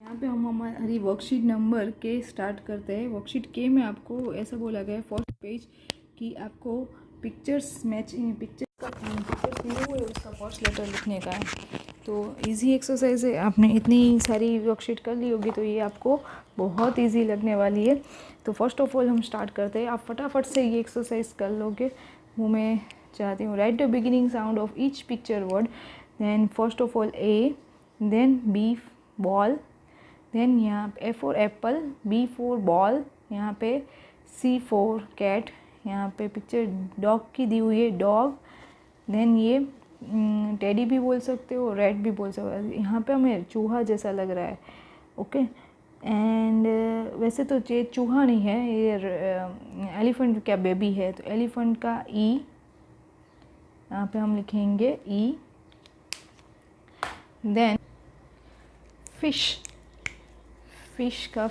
यहाँ पे हम हमारी वर्कशीट नंबर के स्टार्ट करते हैं। वर्कशीट के में आपको ऐसा बोला गया है फर्स्ट पेज कि आपको पिक्चर्स मैचिंग पिक्चर्स दिए हुए उसका फर्स्ट लेटर लिखने का है। तो इजी एक्सरसाइज है, आपने इतनी सारी वर्कशीट कर ली होगी तो ये आपको बहुत इजी लगने वाली है। तो फर्स्ट ऑफ ऑल हम स्टार्ट करते हैं, आप फटाफट से ये एक्सरसाइज कर लोगे। वो मैं चाहती हूँ। Write the beginning sound of each picture word, then first of all A, then B ball, then यहाँ A for apple, B for ball, यहाँ पे सी फॉर कैट, यहाँ पे पिक्चर डॉग की दी हुई है डॉग, देन ये टेडी भी बोल सकते हो, रैट भी बोल सकते हो। यहाँ पे हमें चूहा जैसा लग रहा है, ओके। एंड वैसे तो ये चूहा नहीं है, ये एलिफेंट क्या बेबी है, तो एलिफेंट का ई, यहाँ पे हम लिखेंगे ई। देन फिश का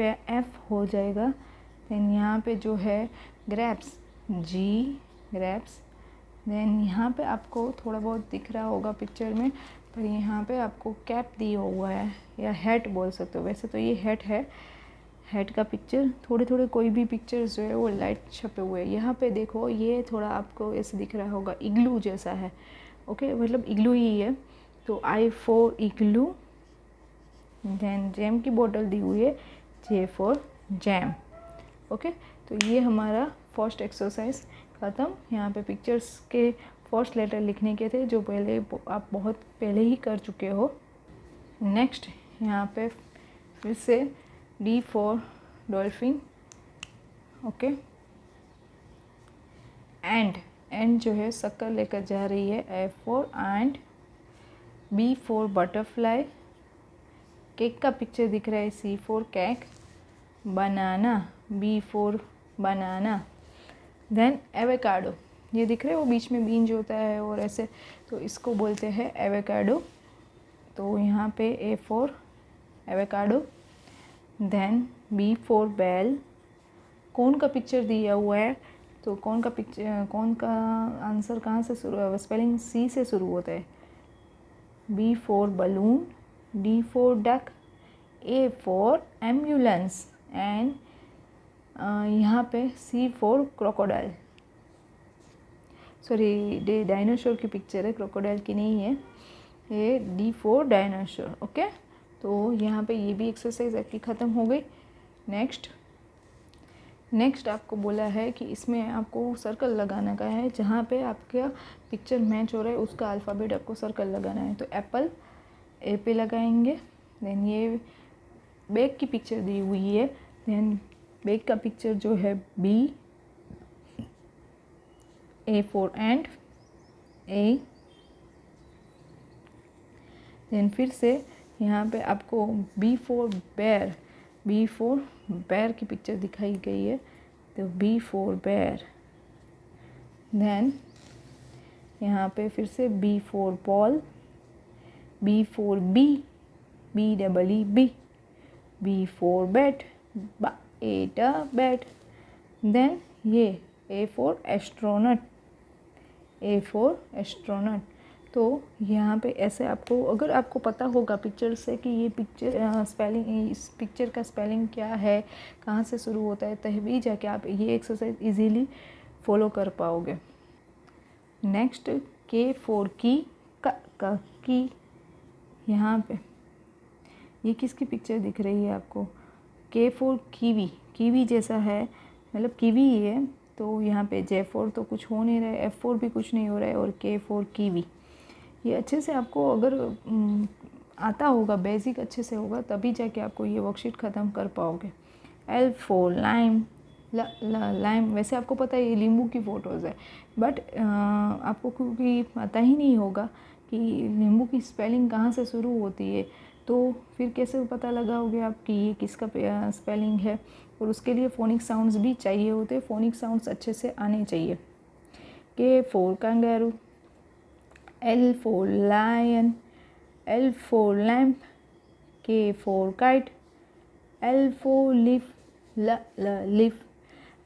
एफ हो जाएगा। देन यहाँ पे जो है ग्रेप्स, जी ग्रेप्स। देन यहाँ पे आपको थोड़ा बहुत दिख रहा होगा पिक्चर में, पर यहाँ पे आपको कैप दिया हुआ है या हैट बोल सकते हो। वैसे तो ये हैट है, हैट का पिक्चर थोड़े थोड़े कोई भी पिक्चर्स जो है वो लाइट छपे हुए हैं। यहाँ पे देखो ये थोड़ा आपको ऐसे दिख रहा होगा, इग्लू जैसा है, ओके, मतलब इग्लू ही है। तो I for igloo. Then jam की बोतल दी हुई है, जे फॉर जैम, ओके। तो ये हमारा फर्स्ट एक्सरसाइज ख़त्म। यहाँ पे पिक्चर्स के फर्स्ट लेटर लिखने के थे जो पहले आप बहुत पहले ही कर चुके हो। नेक्स्ट यहाँ पे फिर से D for dolphin, okay. And जो है शक्कर लेकर जा रही है, A for and, B for butterfly, cake का पिक्चर दिख रहा है, C for cake, banana, B for banana. Then avocado, ये दिख रहा है वो बीच में बीन जो होता है और ऐसे, तो इसको बोलते हैं एवोकाडो। तो यहाँ पे A for avocado. Then B for bell, कौन का पिक्चर दिया हुआ है, तो कौन का आंसर कहाँ से शुरू है, स्पेलिंग सी से शुरू होता है। B for balloon, D for duck, A for ambulance, and यहाँ पे सी फॉर क्रोकोडाइल। सॉरी, ये डायनासोर की पिक्चर है, क्रोकोडाइल की नहीं है। ये डी फॉर डायनासोर, ओके। तो यहाँ पे ये भी एक्सरसाइज आपकी ख़त्म हो गई। नेक्स्ट आपको बोला है कि इसमें आपको सर्कल लगाना का है, जहाँ पे आपका पिक्चर मैच हो रहा है उसका अल्फ़ाबेट आपको सर्कल लगाना है। तो एप्पल ए पे लगाएंगे। देन ये बैग की पिक्चर दी हुई है, देन बैग का पिक्चर जो है B, A for and, A. Then फिर से यहाँ पे आपको बी फॉर बैर की पिक्चर दिखाई गई है, तो बी फॉर बैर। देन यहाँ पे फिर से B for ball, B for bee double E B, B for bat, bat. Then ये A for astronaut, A for astronaut. तो यहाँ पे ऐसे आपको, अगर आपको पता होगा पिक्चर से कि ये पिक्चर स्पेलिंग, इस पिक्चर का स्पेलिंग क्या है, कहाँ से शुरू होता है, तभी जाके आप ये एक्सरसाइज इजीली फॉलो कर पाओगे। नेक्स्ट के फॉर की, यहाँ पे ये किसकी पिक्चर दिख रही है आपको, के फॉर कीवी जैसा है, मतलब कीवी ही है। तो यहाँ पे जे फॉर तो कुछ हो नहीं रहा है, एफ फॉर भी कुछ नहीं हो रहा है, और के फॉर कीवी। ये अच्छे से आपको अगर आता होगा, बेसिक अच्छे से होगा, तभी जाके आपको ये वर्कशीट ख़त्म कर पाओगे। एल फॉर लाइम, लाइम, वैसे आपको पता है ये नींबू की फ़ोटोज़ है, बट आपको क्योंकि पता ही नहीं होगा कि नींबू की स्पेलिंग कहाँ से शुरू होती है, तो फिर कैसे पता लगाओगे आप कि ये किसका स्पेलिंग है। और उसके लिए फ़ोनिक साउंड्स भी चाहिए होते हैं, फ़ोनिक साउंड्स अच्छे से आने चाहिए। K for kangaroo, L for lion, L for lamp, K for kite, L for leaf, leaf.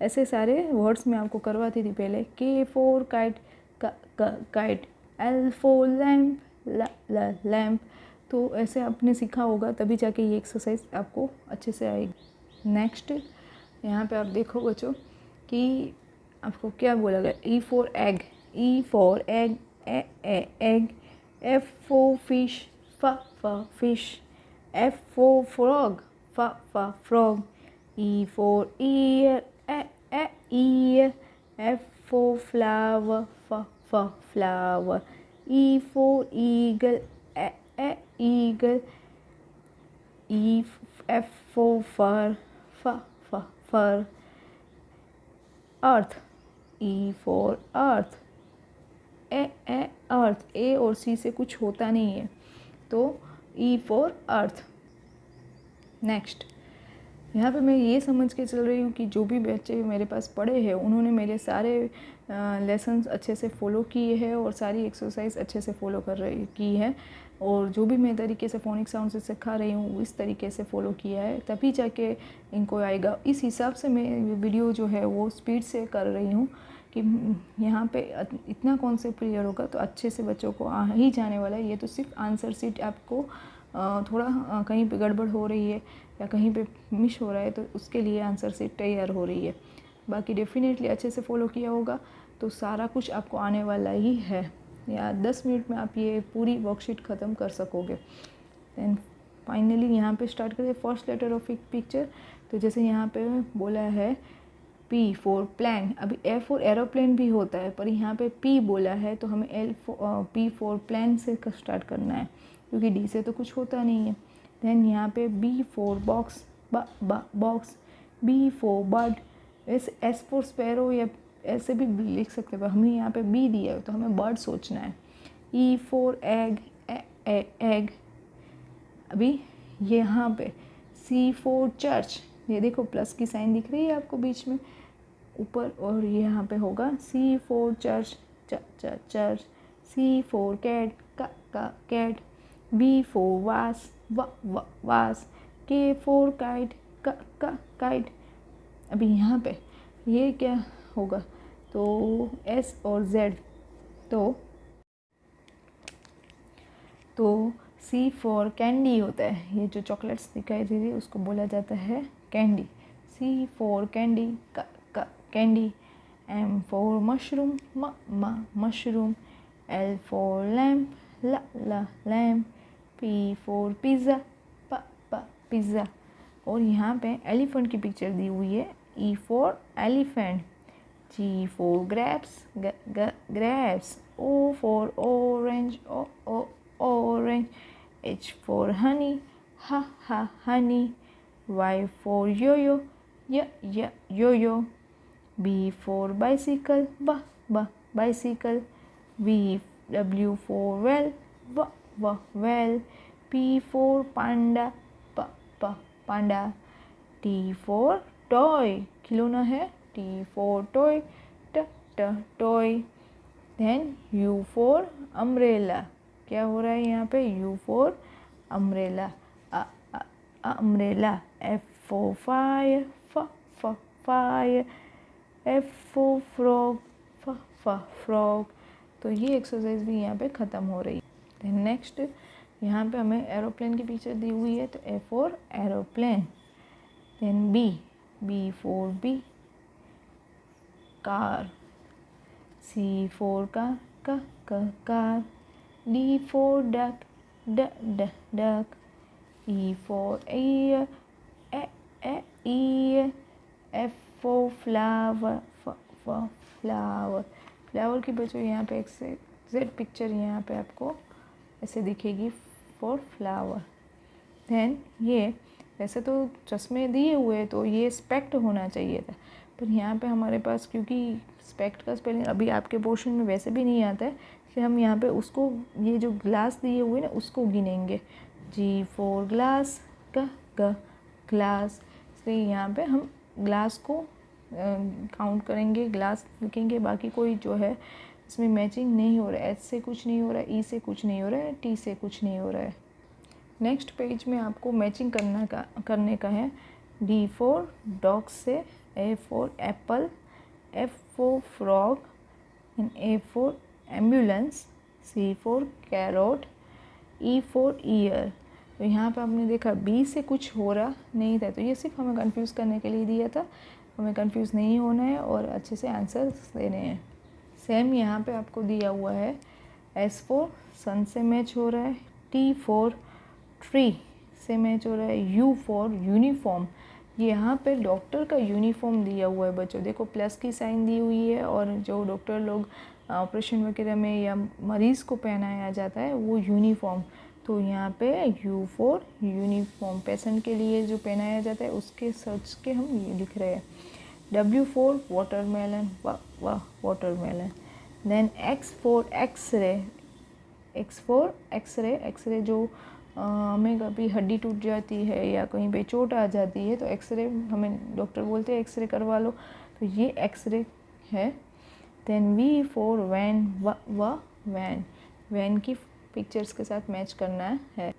ऐसे सारे वर्ड्स मैं आपको करवाती थी पहले। के for kite, kite, L for lamp, lamp, तो ऐसे आपने सीखा होगा तभी जाके ये एक्सरसाइज आपको अच्छे से आएगी। नेक्स्ट यहाँ पे आप देखो बच्चों कि आपको क्या बोला गया, E for egg, E for egg, egg, F for fish, फ फिश, एफ फॉर फ्रॉग, फ frog, E for ear, ear, F for flower, फ flower, E for eagle, eagle, F for fur, fur, earth, E for earth, earth, A और C से कुछ होता नहीं है तो E for earth। नेक्स्ट यहाँ पे मैं ये समझ के चल रही हूँ कि जो भी बच्चे मेरे पास पढ़े हैं उन्होंने मेरे सारे लेसन्स अच्छे से फ़ॉलो किए हैं और सारी एक्सरसाइज अच्छे से फ़ॉलो की है, और जो भी मैं तरीके से फ़ोनिक साउंड से सिखा रही हूँ इस तरीके से फ़ॉलो किया है, तभी जाके इनको आएगा। इस हिसाब से मैं वीडियो जो है वो स्पीड से कर रही हूँ कि यहाँ पे इतना कॉन्सेप्ट क्लियर होगा तो अच्छे से बच्चों को आ ही जाने वाला है। ये तो सिर्फ आंसर शीट आपको थोड़ा कहीं पे गड़बड़ हो रही है या कहीं पे मिस हो रहा है तो उसके लिए आंसर शीट तैयार हो रही है। बाकी डेफिनेटली अच्छे से फॉलो किया होगा तो सारा कुछ आपको आने वाला ही है, या 10 मिनट में आप ये पूरी वर्कशीट ख़त्म कर सकोगे। देन फाइनली यहाँ पे स्टार्ट करें फर्स्ट लेटर ऑफ एक पिक्चर। तो जैसे यहाँ पे बोला है P फॉर प्लान, अभी A फॉर एरोप्लेन भी होता है पर यहाँ पे P बोला है तो हमें P फॉर प्लान से स्टार्ट करना है क्योंकि D से तो कुछ होता नहीं है। देन यहाँ पे B for box, box, B for bird, S for sparrow या ऐसे भी लिख सकते हैं पर हमें यहाँ पे B दिया है तो हमें बर्ड सोचना है। E फॉर एग, एग, अभी यहाँ पे C फॉर चर्च, ये देखो प्लस की साइन दिख रही है आपको बीच में ऊपर, और यहाँ पे होगा C for church, church, C for cat, cat, V for vase, vase, K for kite, kite. अभी यहाँ पे ये क्या होगा तो S और Z, तो C फॉर कैंडी होता है, ये जो चॉकलेट्स दिखाई दे रही है उसको बोला जाता है candy. C for candy, candy, M for mushroom, mushroom, L for lamp, lamp, P for pizza, pizza. और यहाँ पे एलिफेंट की पिक्चर दी हुई है, E for elephant, G for grapes, grapes, O for orange, orange, H for honey, honey, Y for yo-yo, yo-yo, B for bicycle, bicycle, W for well, well, P for panda, panda, T for toy, खिलौना है, T for toy, toy, then U for umbrella, क्या हो रहा है यहाँ पे, U for umbrella, umbrella, F for fire, fire, F for frog, frog. तो ये एक्सरसाइज भी यहाँ पे ख़त्म हो रही है। देन नेक्स्ट यहाँ पे हमें एरोप्लेन की पिक्चर दी हुई है तो A for aeroplane, then B for B, car, C for car, D for duck, duck, E for ear, ear, F for flower, flower, flower की बच्चों यहाँ पे Z पिक्चर यहाँ पे आपको ऐसे दिखेगी फॉर फ्लावर। देन ये वैसे तो चश्मे दिए हुए तो ये स्पेक्ट होना चाहिए था, पर यहाँ पे हमारे पास क्योंकि स्पेक्ट का स्पेलिंग अभी आपके पोर्शन में वैसे भी नहीं आता है, इसलिए हम यहाँ पे उसको ये जो ग्लास दिए हुए ना उसको गिनेंगे, G फॉर ग्लास, ग्लास, इसलिए यहाँ पे हम ग्लास को काउंट करेंगे, ग्लास लिखेंगे। बाकी कोई जो है इसमें मैचिंग नहीं हो रहा है, H से कुछ नहीं हो रहा है, E से कुछ नहीं हो रहा है, T से कुछ नहीं हो रहा है। नेक्स्ट पेज में आपको मैचिंग करने का है। D फॉर डॉग से, A for Apple, F for frog, A for ambulance, C for carrot, E for year. तो यहाँ पे आपने देखा बी से कुछ हो रहा नहीं था, तो ये सिर्फ हमें कंफ्यूज करने के लिए दिया था। हमें कंफ्यूज नहीं होना है और अच्छे से आंसर देने हैं। सेम यहाँ पे आपको दिया हुआ है एस फॉर सन से मैच हो रहा है, टी फॉर ट्री से मैच हो रहा है, यू फॉर यूनिफॉर्म। यहाँ पे डॉक्टर का यूनिफॉर्म दिया हुआ है बच्चों, देखो प्लस की साइन दी हुई है, और जो डॉक्टर लोग ऑपरेशन वगैरह में या मरीज़ को पहनाया जाता है वो यूनिफॉर्म। तो यहाँ पे यू फॉर यूनिफॉर्म, पेशेंट के लिए जो पहनाया जाता है उसके सर्च के हम ये लिख रहे हैं। डब्ल्यू फॉर वाटरमेलन, वाह watermelon. Then X for X ray, X for X ray, X ray जो हमें कभी हड्डी टूट जाती है या कहीं पे चोट आ जाती है तो एक्सरे हमें डॉक्टर बोलते हैं एक्सरे करवा लो, तो ये एक्सरे है। Then V for van, van, van की पिक्चर्स के साथ मैच करना है।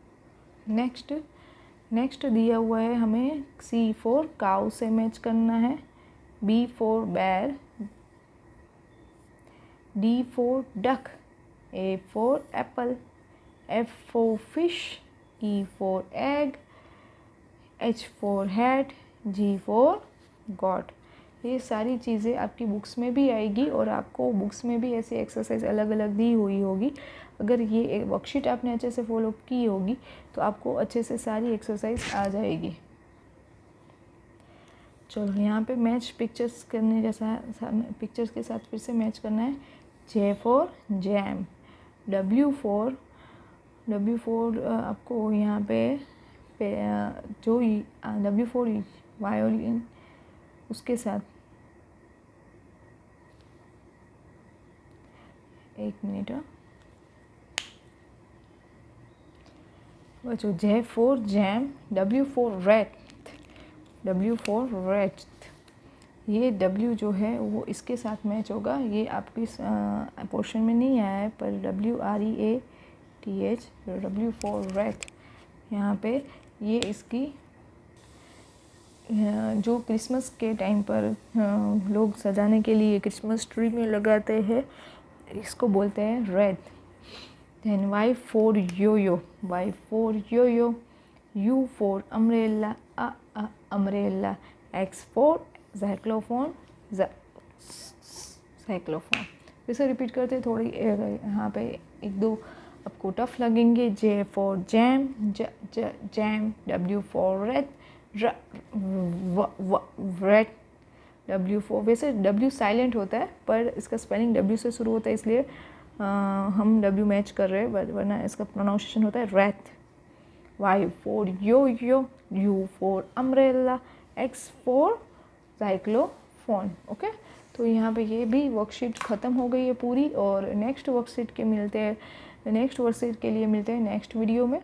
नेक्स्ट दिया हुआ है हमें सी फॉर काउ से मैच करना है, B for bear, D for duck, A for apple, F for fish, E for egg, H for hat, G for god. ये सारी चीज़ें आपकी बुक्स में भी आएगी और आपको बुक्स में भी ऐसी एक्सरसाइज अलग अलग दी हुई होगी। अगर ये वर्कशीट आपने अच्छे से फॉलो की होगी तो आपको अच्छे से सारी एक्सरसाइज आ जाएगी। चलो यहाँ पे मैच पिक्चर्स करने जैसा, पिक्चर्स के साथ फिर से मैच करना है। J for jam, W for आपको यहाँ पे जो डब्ल्यू फॉर वायोलिन उसके साथ, एक मिनट बच्चों, J for jam, W for rate, W for rate, ये डब्ल्यू जो है वो इसके साथ मैच होगा। ये आपकी पोर्शन में नहीं आया है पर WREATH, डब्ल्यू फॉर रेट। यहाँ पे ये इसकी जो क्रिसमस के टाइम पर लोग सजाने के लिए क्रिसमस ट्री में लगाते हैं, इसको बोलते हैं red. Then Y for yoyo, Y for yoyo, U for umbrella, umbrella, X for xylophone, xylophone. फिर से रिपीट करते, थोड़ी यहाँ पे एक दो आपको टफ लगेंगे। J for jam, jam, W for red, red, W for, वैसे डब्ल्यू साइलेंट होता है पर इसका स्पेलिंग डब्ल्यू से शुरू होता है इसलिए हम डब्ल्यू मैच कर रहे हैं, वरना इसका प्रोनाउंसिएशन होता है wrath. Y for yo, U for umbrella, X for xylophone. Okay, तो यहाँ पे ये भी वर्कशीट ख़त्म हो गई है पूरी, और नेक्स्ट वर्कशीट के लिए मिलते हैं नेक्स्ट वीडियो में।